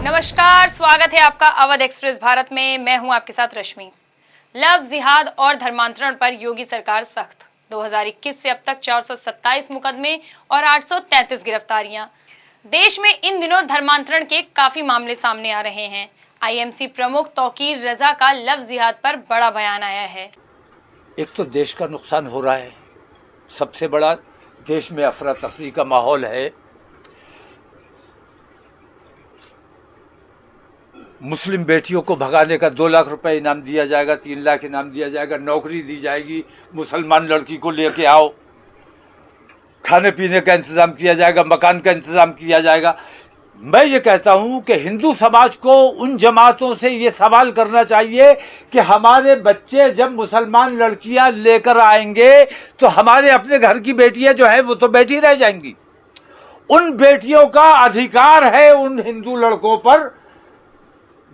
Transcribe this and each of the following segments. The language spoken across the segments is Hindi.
नमस्कार, स्वागत है आपका अवध एक्सप्रेस भारत में। मैं हूं आपके साथ रश्मि। लव जिहाद और धर्मांतरण पर योगी सरकार सख्त। 2021 से अब तक 427 मुकदमे और 833 गिरफ्तारियां। देश में इन दिनों धर्मांतरण के काफी मामले सामने आ रहे हैं। आईएमसी प्रमुख तौकीर रजा का लव जिहाद पर बड़ा बयान आया है। एक तो देश का नुकसान हो रहा है, सबसे बड़ा देश में अफरा तफरी का माहौल है। मुस्लिम बेटियों को भगाने का 2 लाख रुपए इनाम दिया जाएगा, 3 लाख इनाम दिया जाएगा, नौकरी दी जाएगी, मुसलमान लड़की को लेके आओ, खाने पीने का इंतज़ाम किया जाएगा, मकान का इंतज़ाम किया जाएगा। मैं ये कहता हूँ कि हिंदू समाज को उन जमातों से ये सवाल करना चाहिए कि हमारे बच्चे जब मुसलमान लड़कियाँ लेकर आएंगे तो हमारे अपने घर की बेटियाँ जो है वो तो बैठी रह जाएंगी। उन बेटियों का अधिकार है उन हिंदू लड़कों पर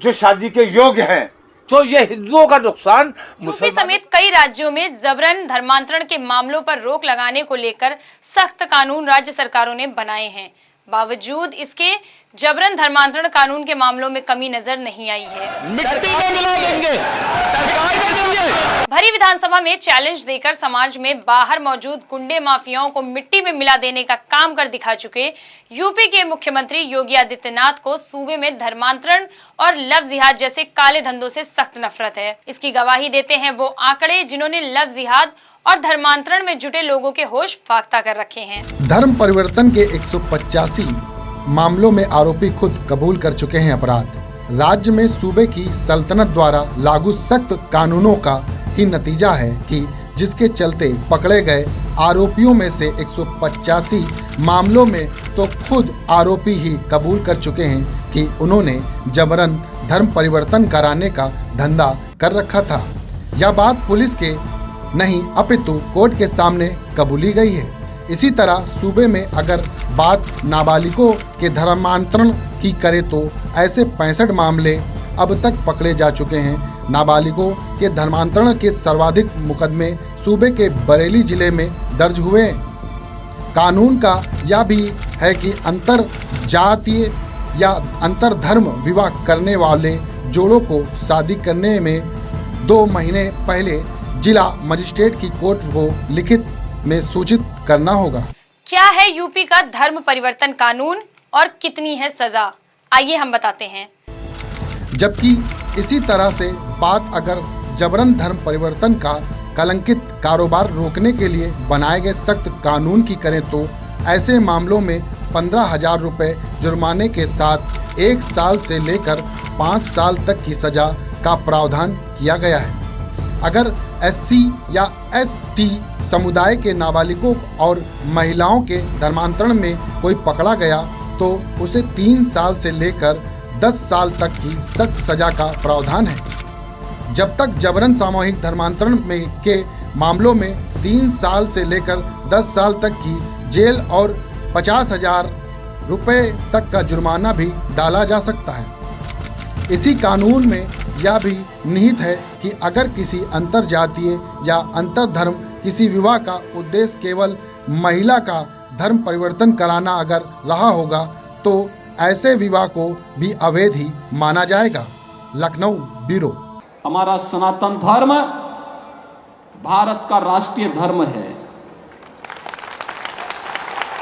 जो शादी के योग्य हैं। तो ये हिंदुओं का नुकसान। यूपी समेत कई राज्यों में जबरन धर्मांतरण के मामलों पर रोक लगाने को लेकर सख्त कानून राज्य सरकारों ने बनाए हैं। बावजूद इसके जबरन धर्मांतरण कानून के मामलों में कमी नजर नहीं आई है। मिट्टी में मिला देंगे, सरकार के जरिए। भरी विधानसभा में चैलेंज देकर समाज में बाहर मौजूद गुंडे माफियाओं को मिट्टी में मिला देने का काम कर दिखा चुके यूपी के मुख्यमंत्री योगी आदित्यनाथ को सूबे में धर्मांतरण और लव जिहाद जैसे काले धंधों से सख्त नफरत है। इसकी गवाही देते हैं वो आंकड़े जिन्होंने लव जिहाद और धर्मांतरण में जुटे लोगों के होश फाख्ता कर रखे हैं। धर्म परिवर्तन के 185 मामलों में आरोपी खुद कबूल कर चुके हैं अपराध। राज्य में सूबे की सल्तनत द्वारा लागू सख्त कानूनों का ही नतीजा है कि जिसके चलते पकड़े गए आरोपियों में से 185 मामलों में तो खुद आरोपी ही कबूल कर चुके हैं कि उन्होंने जबरन धर्म परिवर्तन कराने का धंधा कर रखा था। यह बात पुलिस के नहीं अपितु कोर्ट के सामने कबूली गई है। इसी तरह सूबे में अगर बात नाबालिगों के धर्मांतरण की करे तो ऐसे 65 मामले अब तक पकड़े जा चुके हैं। नाबालिगों के धर्मांतरण के सर्वाधिक मुकदमे सूबे के बरेली जिले में दर्ज हुए। कानून का यह भी है कि अंतर जातीय या अंतर धर्म विवाह करने वाले जोड़ों को शादी करने में 2 महीने पहले जिला मजिस्ट्रेट की कोर्ट को लिखित में सूचित करना होगा। क्या है यूपी का धर्म परिवर्तन कानून और कितनी है सजा, आइए हम बताते हैं। जबकि इसी तरह से बात अगर जबरन धर्म परिवर्तन का कलंकित कारोबार रोकने के लिए बनाए गए सख्त कानून की करें तो ऐसे मामलों में 15,000 रुपए जुर्माने के साथ 1 साल से लेकर 5 साल तक की सजा का प्रावधान किया गया है। अगर एससी या एसटी समुदाय के नाबालिगों और महिलाओं के धर्मांतरण में कोई पकड़ा गया तो उसे 3 साल से लेकर 10 साल तक की सख्त सजा का प्रावधान है। जब तक जबरन सामूहिक धर्मांतरण के मामलों में 3 साल से लेकर 10 साल तक की जेल और 50,000 रुपये तक का जुर्माना भी डाला जा सकता है। इसी कानून में यह भी निहित है कि अगर किसी अंतर जातीय या अंतर धर्म किसी विवाह का उद्देश्य केवल महिला का धर्म परिवर्तन कराना अगर रहा होगा तो ऐसे विवाह को भी अवैध ही माना जाएगा। लखनऊ ब्यूरो। हमारा सनातन धर्म भारत का राष्ट्रीय धर्म है।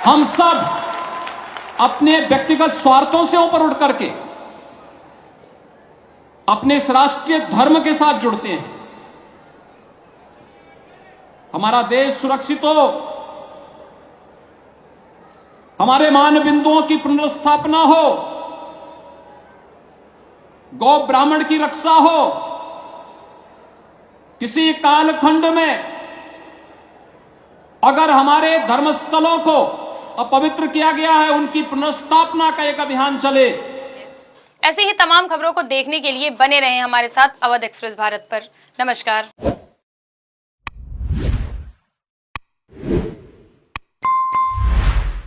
हम सब अपने व्यक्तिगत स्वार्थों से ऊपर उठ करके अपने इस राष्ट्रीय धर्म के साथ जुड़ते हैं। हमारा देश सुरक्षित हो, हमारे मान बिंदुओं की पुनर्स्थापना हो, गौ ब्राह्मण की रक्षा हो, किसी कालखंड में अगर हमारे धर्मस्थलों को अपवित्र किया गया है उनकी पुनर्स्थापना का एक अभियान चले। ऐसी ही तमाम खबरों को देखने के लिए बने रहें हमारे साथ अवध एक्सप्रेस भारत पर। नमस्कार।